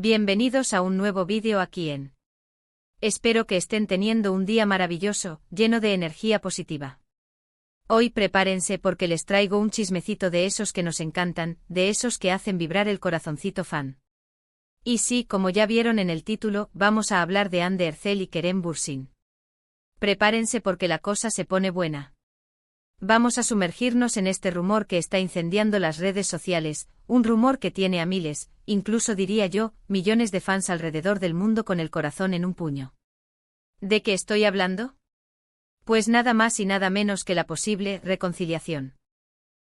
Bienvenidos a un nuevo vídeo aquí en. Espero que estén teniendo un día maravilloso, lleno de energía positiva. Hoy prepárense porque les traigo un chismecito de esos que nos encantan, de esos que hacen vibrar el corazoncito fan. Y sí, como ya vieron en el título, vamos a hablar de Hande Erçel y Kerem Bürsin. Prepárense porque la cosa se pone buena. Vamos a sumergirnos en este rumor que está incendiando las redes sociales, un rumor que tiene a miles, incluso diría yo, millones de fans alrededor del mundo con el corazón en un puño. ¿De qué estoy hablando? Pues nada más y nada menos que la posible reconciliación.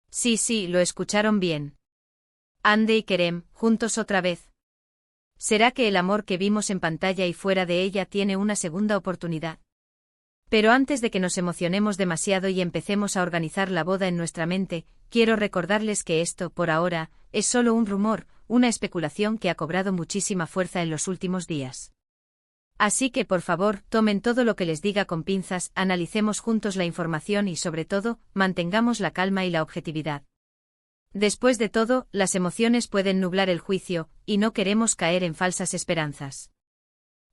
Sí, lo escucharon bien. Hande y Kerem, juntos otra vez. ¿Será que el amor que vimos en pantalla y fuera de ella tiene una segunda oportunidad? Pero antes de que nos emocionemos demasiado y empecemos a organizar la boda en nuestra mente, quiero recordarles que esto, por ahora, es solo un rumor, una especulación que ha cobrado muchísima fuerza en los últimos días. Así que por favor, tomen todo lo que les diga con pinzas, analicemos juntos la información y sobre todo, mantengamos la calma y la objetividad. Después de todo, las emociones pueden nublar el juicio, y no queremos caer en falsas esperanzas.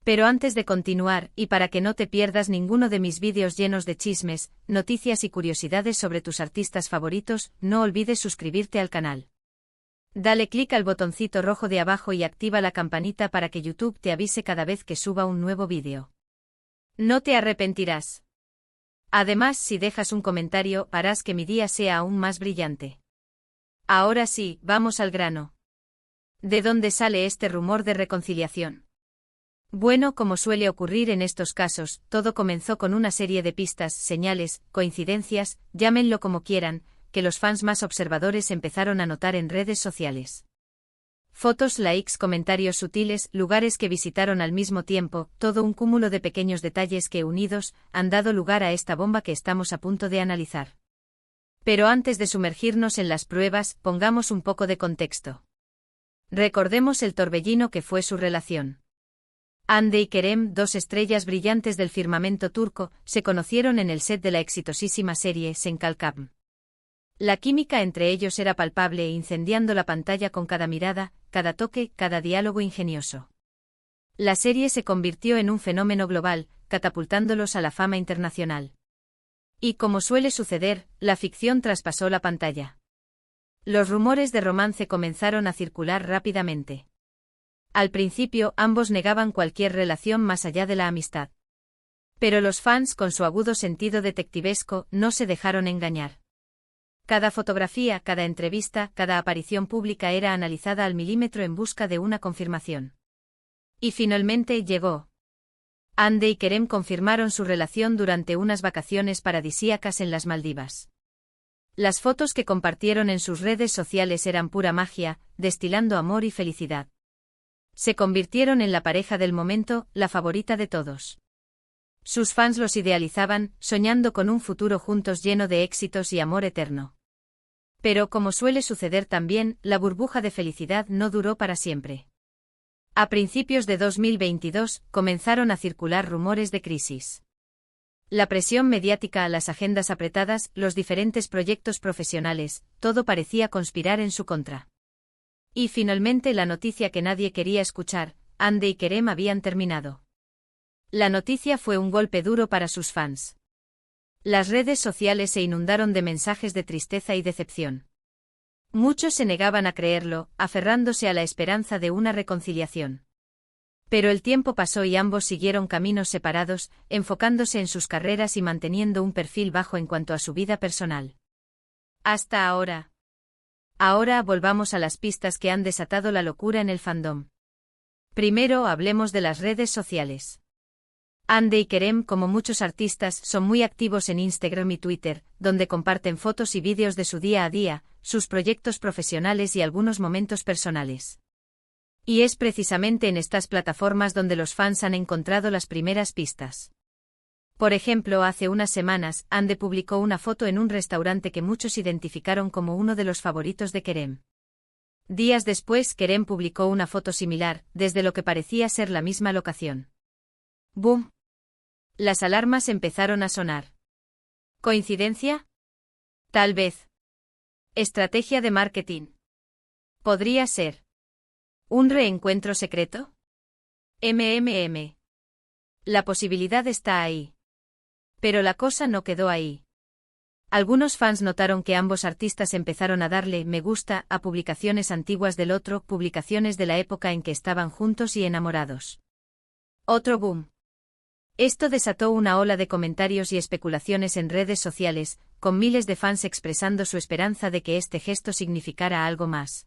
Pero antes de continuar, y para que no te pierdas ninguno de mis vídeos llenos de chismes, noticias y curiosidades sobre tus artistas favoritos, no olvides suscribirte al canal. Dale clic al botoncito rojo de abajo y activa la campanita para que YouTube te avise cada vez que suba un nuevo vídeo. No te arrepentirás. Además, si dejas un comentario, harás que mi día sea aún más brillante. Ahora sí, vamos al grano. ¿De dónde sale este rumor de reconciliación? Bueno, como suele ocurrir en estos casos, todo comenzó con una serie de pistas, señales, coincidencias, llámenlo como quieran, que los fans más observadores empezaron a notar en redes sociales. Fotos, likes, comentarios sutiles, lugares que visitaron al mismo tiempo, todo un cúmulo de pequeños detalles que unidos, han dado lugar a esta bomba que estamos a punto de analizar. Pero antes de sumergirnos en las pruebas, pongamos un poco de contexto. Recordemos el torbellino que fue su relación. Hande y Kerem, dos estrellas brillantes del firmamento turco, se conocieron en el set de la exitosísima serie Sen Kalkam. La química entre ellos era palpable, incendiando la pantalla con cada mirada, cada toque, cada diálogo ingenioso. La serie se convirtió en un fenómeno global, catapultándolos a la fama internacional. Y como suele suceder, la ficción traspasó la pantalla. Los rumores de romance comenzaron a circular rápidamente. Al principio, ambos negaban cualquier relación más allá de la amistad. Pero los fans, con su agudo sentido detectivesco, no se dejaron engañar. Cada fotografía, cada entrevista, cada aparición pública era analizada al milímetro en busca de una confirmación. Y finalmente llegó. Hande y Kerem confirmaron su relación durante unas vacaciones paradisíacas en las Maldivas. Las fotos que compartieron en sus redes sociales eran pura magia, destilando amor y felicidad. Se convirtieron en la pareja del momento, la favorita de todos. Sus fans los idealizaban, soñando con un futuro juntos lleno de éxitos y amor eterno. Pero como suele suceder también, la burbuja de felicidad no duró para siempre. A principios de 2022, comenzaron a circular rumores de crisis. La presión mediática, las agendas apretadas, los diferentes proyectos profesionales, todo parecía conspirar en su contra. Y finalmente la noticia que nadie quería escuchar, Hande y Kerem habían terminado. La noticia fue un golpe duro para sus fans. Las redes sociales se inundaron de mensajes de tristeza y decepción. Muchos se negaban a creerlo, aferrándose a la esperanza de una reconciliación. Pero el tiempo pasó y ambos siguieron caminos separados, enfocándose en sus carreras y manteniendo un perfil bajo en cuanto a su vida personal. Hasta ahora. Ahora volvamos a las pistas que han desatado la locura en el fandom. Primero hablemos de las redes sociales. Hande y Kerem, como muchos artistas, son muy activos en Instagram y Twitter, donde comparten fotos y vídeos de su día a día, sus proyectos profesionales y algunos momentos personales. Y es precisamente en estas plataformas donde los fans han encontrado las primeras pistas. Por ejemplo, hace unas semanas, Hande publicó una foto en un restaurante que muchos identificaron como uno de los favoritos de Kerem. Días después, Kerem publicó una foto similar, desde lo que parecía ser la misma locación. ¡Boom! Las alarmas empezaron a sonar. ¿Coincidencia? Tal vez. ¿Estrategia de marketing? Podría ser. ¿Un reencuentro secreto? La posibilidad está ahí. Pero la cosa no quedó ahí. Algunos fans notaron que ambos artistas empezaron a darle me gusta a publicaciones antiguas del otro, publicaciones de la época en que estaban juntos y enamorados. Otro boom. Esto desató una ola de comentarios y especulaciones en redes sociales, con miles de fans expresando su esperanza de que este gesto significara algo más.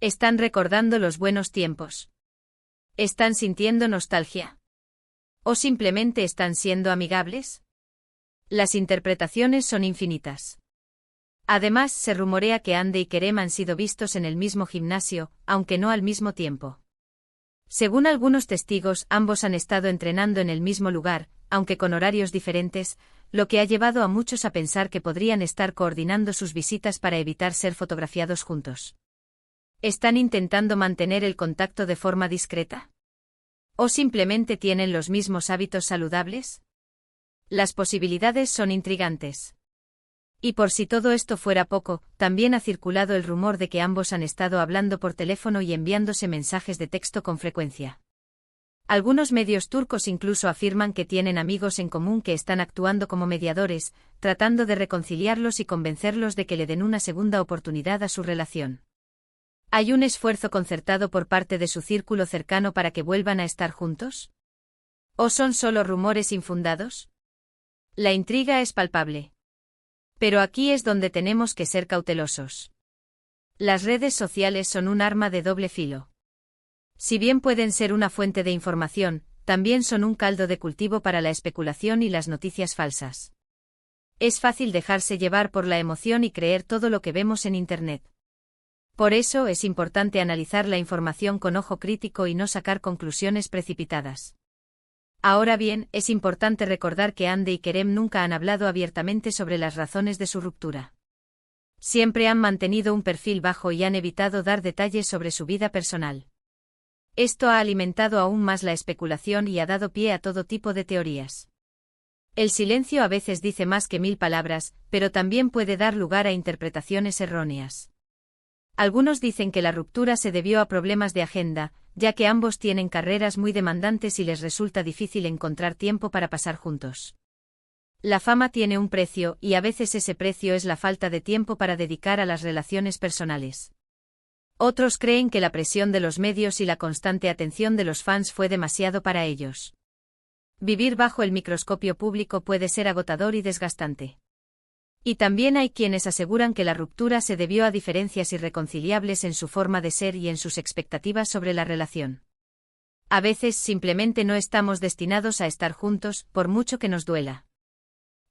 ¿Están recordando los buenos tiempos? ¿Están sintiendo nostalgia? ¿O simplemente están siendo amigables? Las interpretaciones son infinitas. Además, se rumorea que Ande y Kerem han sido vistos en el mismo gimnasio, aunque no al mismo tiempo. Según algunos testigos, ambos han estado entrenando en el mismo lugar, aunque con horarios diferentes, lo que ha llevado a muchos a pensar que podrían estar coordinando sus visitas para evitar ser fotografiados juntos. ¿Están intentando mantener el contacto de forma discreta? ¿O simplemente tienen los mismos hábitos saludables? Las posibilidades son intrigantes. Y por si todo esto fuera poco, también ha circulado el rumor de que ambos han estado hablando por teléfono y enviándose mensajes de texto con frecuencia. Algunos medios turcos incluso afirman que tienen amigos en común que están actuando como mediadores, tratando de reconciliarlos y convencerlos de que le den una segunda oportunidad a su relación. ¿Hay un esfuerzo concertado por parte de su círculo cercano para que vuelvan a estar juntos? ¿O son solo rumores infundados? La intriga es palpable. Pero aquí es donde tenemos que ser cautelosos. Las redes sociales son un arma de doble filo. Si bien pueden ser una fuente de información, también son un caldo de cultivo para la especulación y las noticias falsas. Es fácil dejarse llevar por la emoción y creer todo lo que vemos en Internet. Por eso es importante analizar la información con ojo crítico y no sacar conclusiones precipitadas. Ahora bien, es importante recordar que Ande y Kerem nunca han hablado abiertamente sobre las razones de su ruptura. Siempre han mantenido un perfil bajo y han evitado dar detalles sobre su vida personal. Esto ha alimentado aún más la especulación y ha dado pie a todo tipo de teorías. El silencio a veces dice más que 1000 palabras, pero también puede dar lugar a interpretaciones erróneas. Algunos dicen que la ruptura se debió a problemas de agenda, ya que ambos tienen carreras muy demandantes y les resulta difícil encontrar tiempo para pasar juntos. La fama tiene un precio y a veces ese precio es la falta de tiempo para dedicar a las relaciones personales. Otros creen que la presión de los medios y la constante atención de los fans fue demasiado para ellos. Vivir bajo el microscopio público puede ser agotador y desgastante. Y también hay quienes aseguran que la ruptura se debió a diferencias irreconciliables en su forma de ser y en sus expectativas sobre la relación. A veces simplemente no estamos destinados a estar juntos, por mucho que nos duela.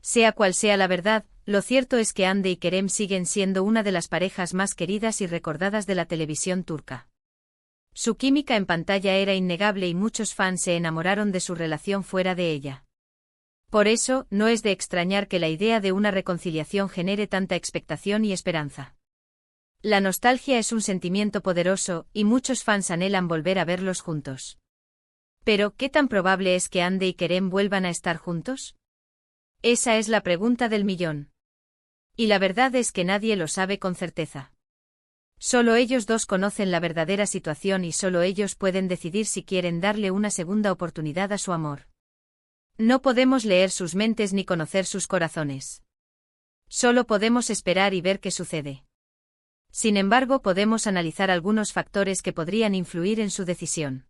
Sea cual sea la verdad, lo cierto es que Ande y Kerem siguen siendo una de las parejas más queridas y recordadas de la televisión turca. Su química en pantalla era innegable y muchos fans se enamoraron de su relación fuera de ella. Por eso, no es de extrañar que la idea de una reconciliación genere tanta expectación y esperanza. La nostalgia es un sentimiento poderoso, y muchos fans anhelan volver a verlos juntos. Pero, ¿qué tan probable es que Ande y Kerem vuelvan a estar juntos? Esa es la pregunta del millón. Y la verdad es que nadie lo sabe con certeza. Solo ellos dos conocen la verdadera situación y solo ellos pueden decidir si quieren darle una segunda oportunidad a su amor. No podemos leer sus mentes ni conocer sus corazones. Solo podemos esperar y ver qué sucede. Sin embargo, podemos analizar algunos factores que podrían influir en su decisión.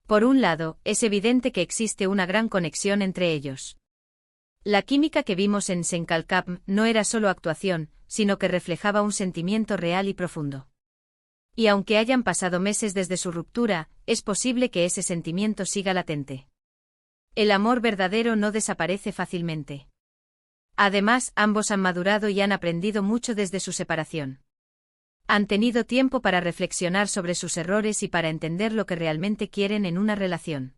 Por un lado, es evidente que existe una gran conexión entre ellos. La química que vimos en Senkalkap no era solo actuación, sino que reflejaba un sentimiento real y profundo. Y aunque hayan pasado meses desde su ruptura, es posible que ese sentimiento siga latente. El amor verdadero no desaparece fácilmente. Además, ambos han madurado y han aprendido mucho desde su separación. Han tenido tiempo para reflexionar sobre sus errores y para entender lo que realmente quieren en una relación.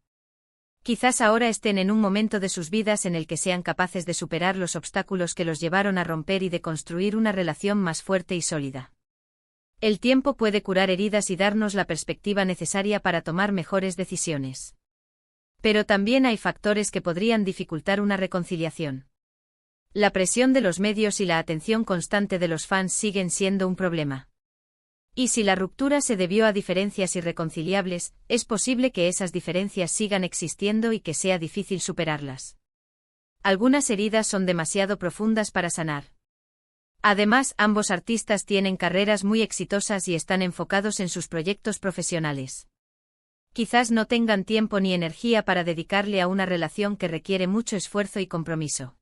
Quizás ahora estén en un momento de sus vidas en el que sean capaces de superar los obstáculos que los llevaron a romper y de construir una relación más fuerte y sólida. El tiempo puede curar heridas y darnos la perspectiva necesaria para tomar mejores decisiones. Pero también hay factores que podrían dificultar una reconciliación. La presión de los medios y la atención constante de los fans siguen siendo un problema. Y si la ruptura se debió a diferencias irreconciliables, es posible que esas diferencias sigan existiendo y que sea difícil superarlas. Algunas heridas son demasiado profundas para sanar. Además, ambos artistas tienen carreras muy exitosas y están enfocados en sus proyectos profesionales. Quizás no tengan tiempo ni energía para dedicarle a una relación que requiere mucho esfuerzo y compromiso.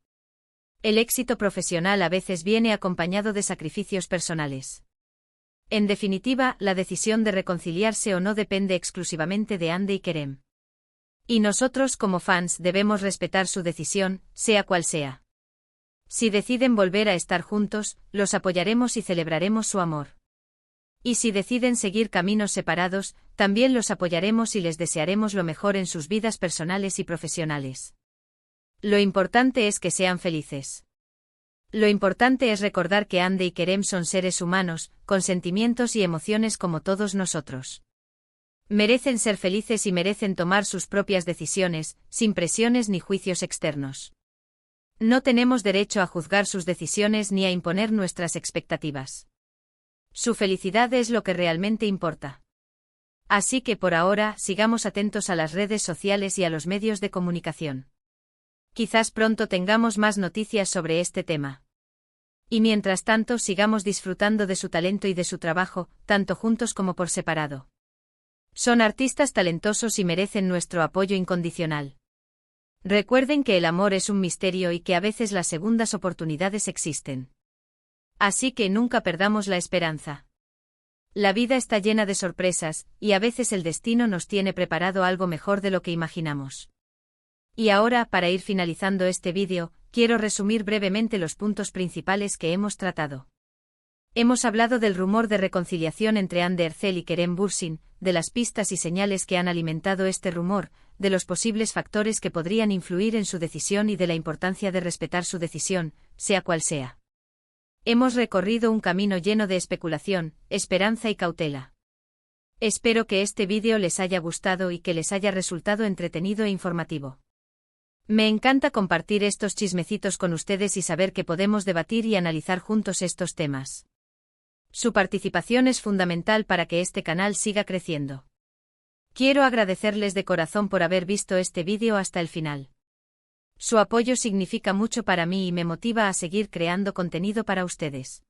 El éxito profesional a veces viene acompañado de sacrificios personales. En definitiva, la decisión de reconciliarse o no depende exclusivamente de Ande y Kerem. Y nosotros como fans debemos respetar su decisión, sea cual sea. Si deciden volver a estar juntos, los apoyaremos y celebraremos su amor. Y si deciden seguir caminos separados, también los apoyaremos y les desearemos lo mejor en sus vidas personales y profesionales. Lo importante es que sean felices. Lo importante es recordar que Ande y Kerem son seres humanos, con sentimientos y emociones como todos nosotros. Merecen ser felices y merecen tomar sus propias decisiones, sin presiones ni juicios externos. No tenemos derecho a juzgar sus decisiones ni a imponer nuestras expectativas. Su felicidad es lo que realmente importa. Así que por ahora, sigamos atentos a las redes sociales y a los medios de comunicación. Quizás pronto tengamos más noticias sobre este tema. Y mientras tanto sigamos disfrutando de su talento y de su trabajo, tanto juntos como por separado. Son artistas talentosos y merecen nuestro apoyo incondicional. Recuerden que el amor es un misterio y que a veces las segundas oportunidades existen. Así que nunca perdamos la esperanza. La vida está llena de sorpresas, y a veces el destino nos tiene preparado algo mejor de lo que imaginamos. Y ahora, para ir finalizando este vídeo, quiero resumir brevemente los puntos principales que hemos tratado. Hemos hablado del rumor de reconciliación entre Hande Erçel y Kerem Bürsin, de las pistas y señales que han alimentado este rumor, de los posibles factores que podrían influir en su decisión y de la importancia de respetar su decisión, sea cual sea. Hemos recorrido un camino lleno de especulación, esperanza y cautela. Espero que este vídeo les haya gustado y que les haya resultado entretenido e informativo. Me encanta compartir estos chismecitos con ustedes y saber que podemos debatir y analizar juntos estos temas. Su participación es fundamental para que este canal siga creciendo. Quiero agradecerles de corazón por haber visto este vídeo hasta el final. Su apoyo significa mucho para mí y me motiva a seguir creando contenido para ustedes.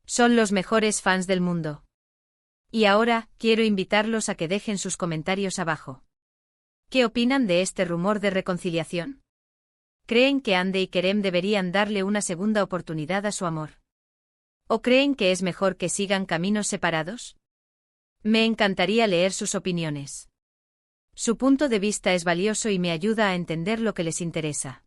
Son los mejores fans del mundo. Y ahora, quiero invitarlos a que dejen sus comentarios abajo. ¿Qué opinan de este rumor de reconciliación? ¿Creen que Hande y Kerem deberían darle una segunda oportunidad a su amor? ¿O creen que es mejor que sigan caminos separados? Me encantaría leer sus opiniones. Su punto de vista es valioso y me ayuda a entender lo que les interesa.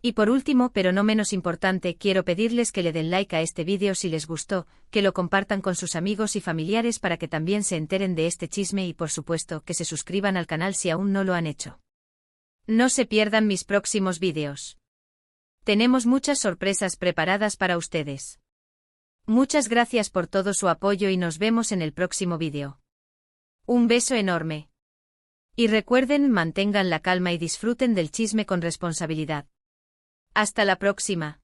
Y por último, pero no menos importante, quiero pedirles que le den like a este vídeo si les gustó, que lo compartan con sus amigos y familiares para que también se enteren de este chisme y por supuesto que se suscriban al canal si aún no lo han hecho. No se pierdan mis próximos vídeos. Tenemos muchas sorpresas preparadas para ustedes. Muchas gracias por todo su apoyo y nos vemos en el próximo vídeo. Un beso enorme. Y recuerden, mantengan la calma y disfruten del chisme con responsabilidad. Hasta la próxima.